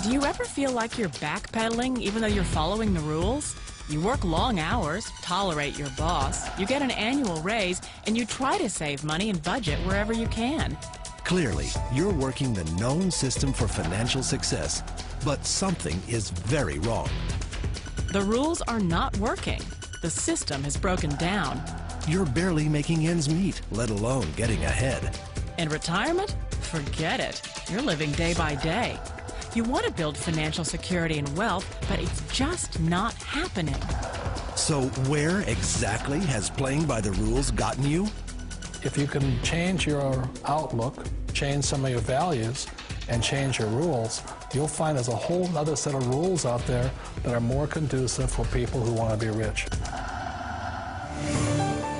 Do you ever feel like you're backpedaling even though you're following the rules? You work long hours, tolerate your boss, you get an annual raise, and you try to save money and budget wherever you can. Clearly, you're working the known system for financial success, but something is very wrong. The rules are not working. The system has broken down. You're barely making ends meet, let alone getting ahead. In retirement? Forget it. You're living day by day. You want to build financial security and wealth, but it's just not happening. So where exactly has playing by the rules gotten you? If you can change your outlook, change some of your values, and change your rules, you'll find there's a whole other set of rules out there that are more conducive for people who want to be rich.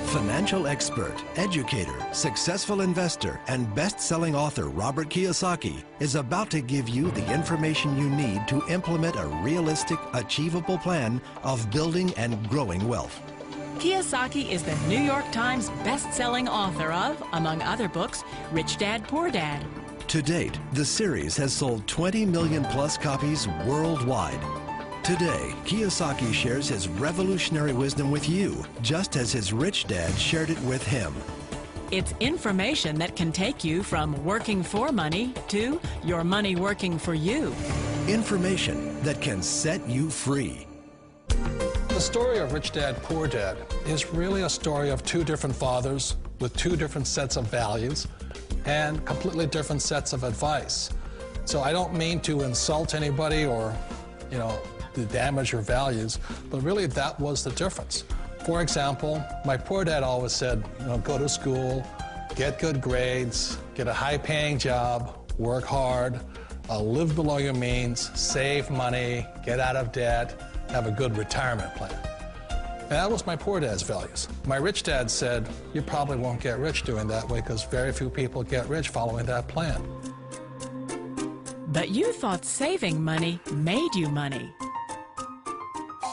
Financial expert, educator, successful investor, and best-selling author Robert Kiyosaki is about to give you the information you need to implement a realistic, achievable plan of building and growing wealth. Kiyosaki is the New York Times best-selling author of, among other books, Rich Dad, Poor Dad. To date, the series has sold 20 million plus copies worldwide. Today, Kiyosaki shares his revolutionary wisdom with you, just as his rich dad shared it with him. It's information that can take you from working for money to your money working for you. Information that can set you free. The story of Rich Dad, Poor Dad is really a story of two different fathers with two different sets of values and completely different sets of advice. So I don't mean to insult anybody or, to damage your values, but really that was the difference. For example, my poor dad always said, go to school, get good grades, get a high-paying job, work hard, live below your means, save money, get out of debt, have a good retirement plan. And that was my poor dad's values. My rich dad said, you probably won't get rich doing that way because very few people get rich following that plan. But you thought saving money made you money.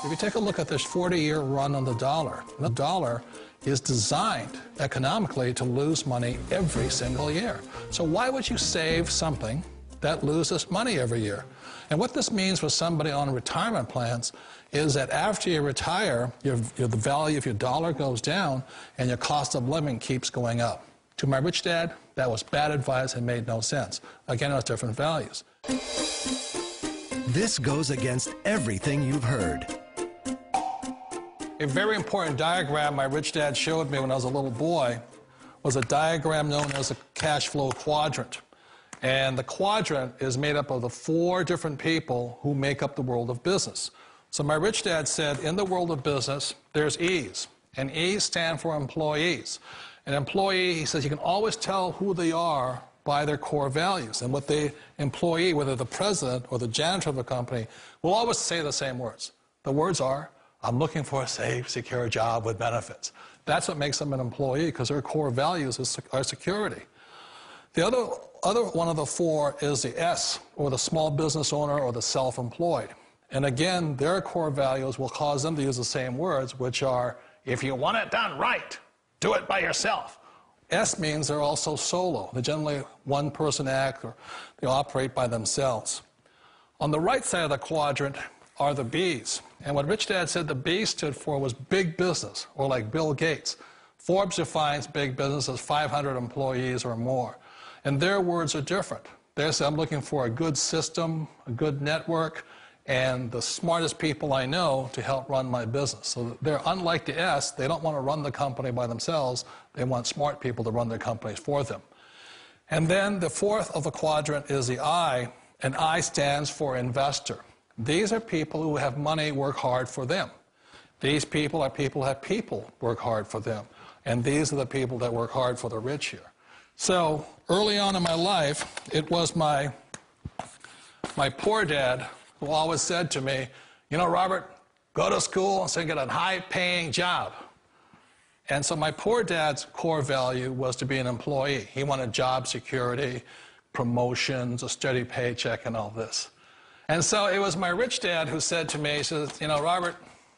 If you take a look at this 40-year run on the dollar is designed economically to lose money every single year. So why would you save something that loses money every year? And what this means for somebody on retirement plans is that after you retire, the value of your dollar goes down and your cost of living keeps going up. To my rich dad, that was bad advice and made no sense. Again, it was different values. This goes against everything you've heard. A very important diagram my rich dad showed me when I was a little boy was a diagram known as a cash flow quadrant. And the quadrant is made up of the 4 different people who make up the world of business. So my rich dad said, in the world of business, there's E's. And E's stand for employees. An employee, he says, you can always tell who they are by their core values. And what the employee, whether the president or the janitor of a company, will always say the same words. The words are, I'm looking for a safe, secure job with benefits. That's what makes them an employee, because their core values are security. The other one of the 4 is the S, or the small business owner or the self-employed. And again, their core values will cause them to use the same words, which are, if you want it done right, do it by yourself. S means they're also solo. They're generally one-person act, or they operate by themselves. On the right side of the quadrant are the B's. And what Rich Dad said the B stood for was big business, or like Bill Gates. Forbes defines big business as 500 employees or more. And their words are different. They say, I'm looking for a good system, a good network, and the smartest people I know to help run my business. So they're unlike the S. They don't want to run the company by themselves. They want smart people to run their companies for them. And then the 4th of the quadrant is the I, and I stands for investor. These are people who have money work hard for them. These people are people who have people work hard for them. And these are the people that work hard for the rich here. So early on in my life, it was my poor dad who always said to me, Robert, go to school and get a high-paying job. And so my poor dad's core value was to be an employee. He wanted job security, promotions, a steady paycheck, and all this. And so it was my rich dad who said to me, he says, Robert,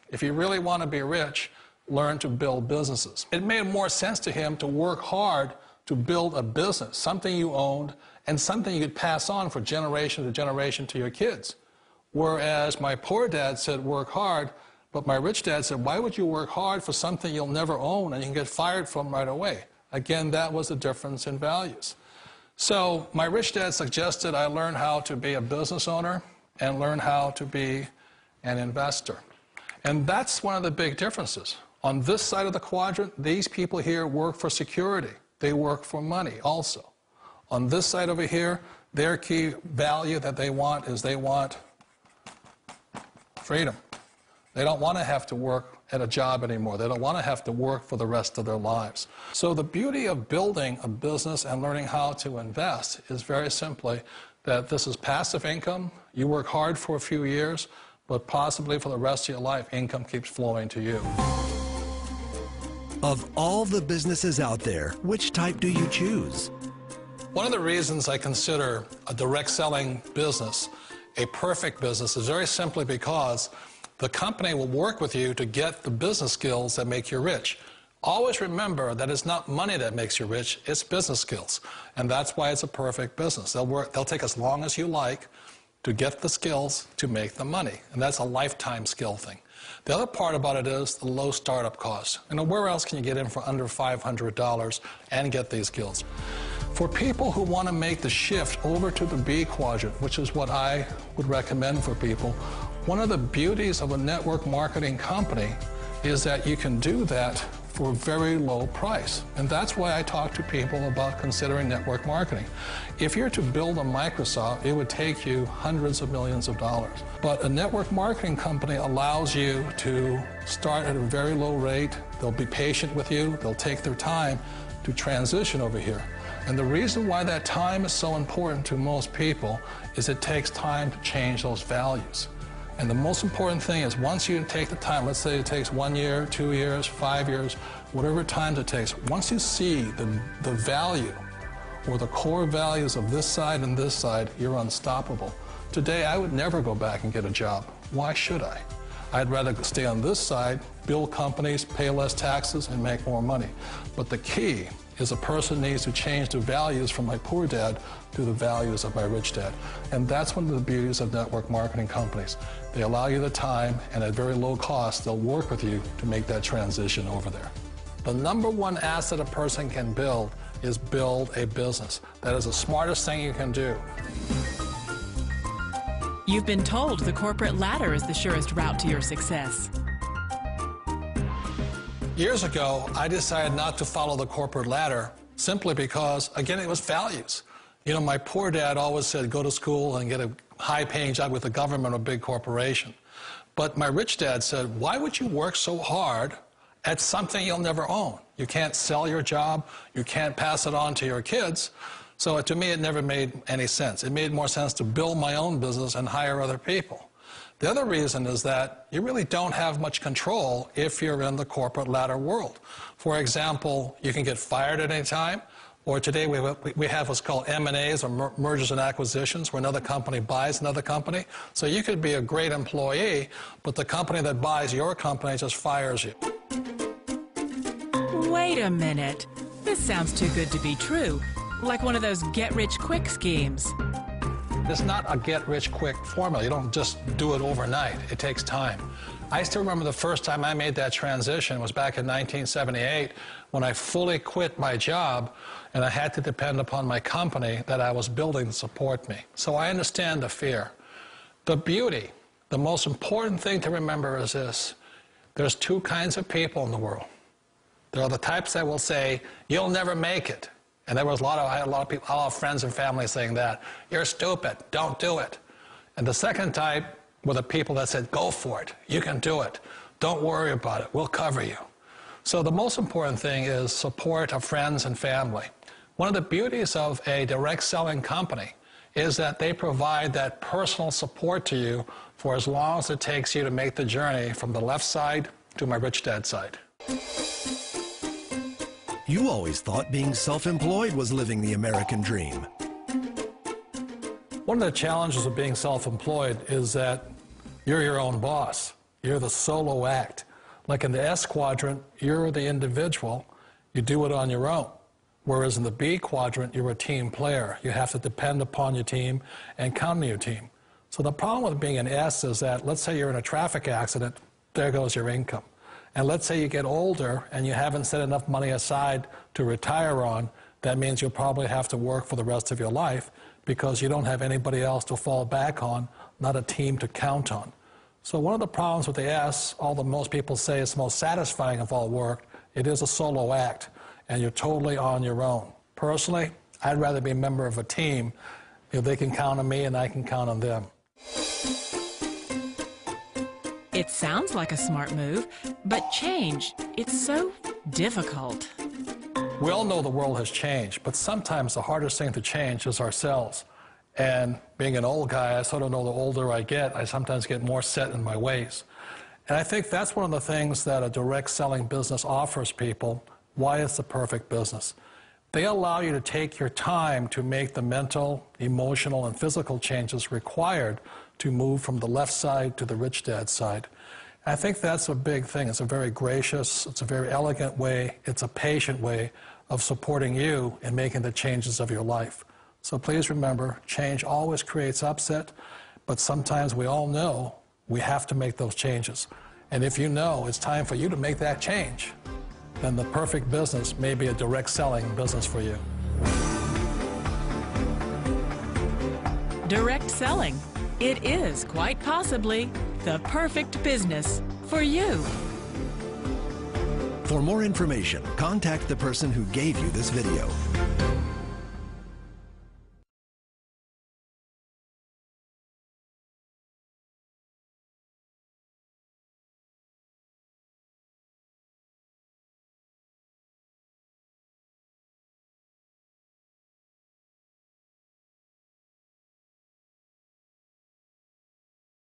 if you really want to be rich, learn to build businesses. It made more sense to him to work hard to build a business, something you owned and something you could pass on for generation to generation to your kids. Whereas my poor dad said, work hard, but my rich dad said, why would you work hard for something you'll never own and you can get fired from right away? Again, that was the difference in values. So my rich dad suggested I learn how to be a business owner and learn how to be an investor. And that's one of the big differences. On this side of the quadrant, these people here work for security. They work for money also. On this side over here, their key value that they want is they want freedom. They don't want to have to work at a job anymore. They don't want to have to work for the rest of their lives. So the beauty of building a business and learning how to invest is very simply that this is passive income. You work hard for a few years, but possibly for the rest of your life, income keeps flowing to you. Of all the businesses out there, which type do you choose? One of the reasons I consider a direct selling business a perfect business is very simply because the company will work with you to get the business skills that make you rich. Always remember that it's not money that makes you rich, it's business skills. And that's why it's a perfect business. They'll take as long as you like to get the skills to make the money. And that's a lifetime skill thing. The other part about it is the low startup cost. You know, where else can you get in for under $500 and get these skills? For people who want to make the shift over to the B quadrant, which is what I would recommend for people, one of the beauties of a network marketing company is that you can do that for a very low price. And that's why I talk to people about considering network marketing. If you're to build a Microsoft, it would take you hundreds of millions of dollars. But a network marketing company allows you to start at a very low rate. They'll be patient with you. They'll take their time to transition over here. And the reason why that time is so important to most people is it takes time to change those values. And the most important thing is once you take the time, let's say it takes 1 year, 2 years, 5 years, whatever time it takes, once you see the value or the core values of this side and this side, you're unstoppable. Today, I would never go back and get a job. Why should I? I'd rather stay on this side, build companies, pay less taxes, and make more money. But the key is a person needs to change the values from my poor dad to the values of my rich dad. And that's one of the beauties of network marketing companies. They allow you the time, and at very low cost, they'll work with you to make that transition over there. The number one asset a person can build is build a business. That is the smartest thing you can do. You've been told the corporate ladder is the surest route to your success. Years ago, I decided not to follow the corporate ladder simply because, again, it was values. You know, my poor dad always said, go to school and get a high-paying job with the government or big corporation. But my rich dad said, why would you work so hard at something you'll never own? You can't sell your job. You can't pass it on to your kids. So to me, it never made any sense. It made more sense to build my own business and hire other people. The other reason is that you really don't have much control if you're in the corporate ladder world. For example, you can get fired at any time, or today we have what's called M&As, or mergers and acquisitions, where another company buys another company. So you could be a great employee, but the company that buys your company just fires you. Wait a minute. This sounds too good to be true. Like one of those get-rich-quick schemes. It's not a get-rich-quick formula. You don't just do it overnight. It takes time. I still remember the first time I made that transition was back in 1978 when I fully quit my job and I had to depend upon my company that I was building to support me. So I understand the fear. The beauty, the most important thing to remember is this. There's two kinds of people in the world. There are the types that will say, you'll never make it. And there was I had a lot of people, a lot of friends and family saying that. You're stupid, don't do it. And the second type were the people that said, go for it, you can do it. Don't worry about it, we'll cover you. So the most important thing is support of friends and family. One of the beauties of a direct selling company is that they provide that personal support to you for as long as it takes you to make the journey from the left side to my rich dad side. You always thought being self-employed was living the American dream. One of the challenges of being self-employed is that you're your own boss. You're the solo act. Like in the S quadrant, you're the individual. You do it on your own. Whereas in the B quadrant, you're a team player. You have to depend upon your team and count on your team. So the problem with being an S is that, let's say you're in a traffic accident, there goes your income. And let's say you get older and you haven't set enough money aside to retire on, that means you'll probably have to work for the rest of your life because you don't have anybody else to fall back on, not a team to count on. So one of the problems with the S, although most people say it's the most satisfying of all work, it is a solo act, and you're totally on your own. Personally, I'd rather be a member of a team if they can count on me and I can count on them. It sounds like a smart move, but change, it's so difficult. We all know the world has changed, but sometimes the hardest thing to change is ourselves. And being an old guy, I sort of know the older I get, I sometimes get more set in my ways. And I think that's one of the things that a direct selling business offers people, why it's the perfect business. They allow you to take your time to make the mental, emotional, and physical changes required to move from the left side to the rich dad side. And I think that's a big thing. It's a very gracious, it's a very elegant way, it's a patient way of supporting you in making the changes of your life. So please remember, change always creates upset, but sometimes we all know we have to make those changes. And if you know it's time for you to make that change, then the perfect business may be a direct selling business for you. Direct selling. It is quite possibly the perfect business for you. For more information, contact the person who gave you this video.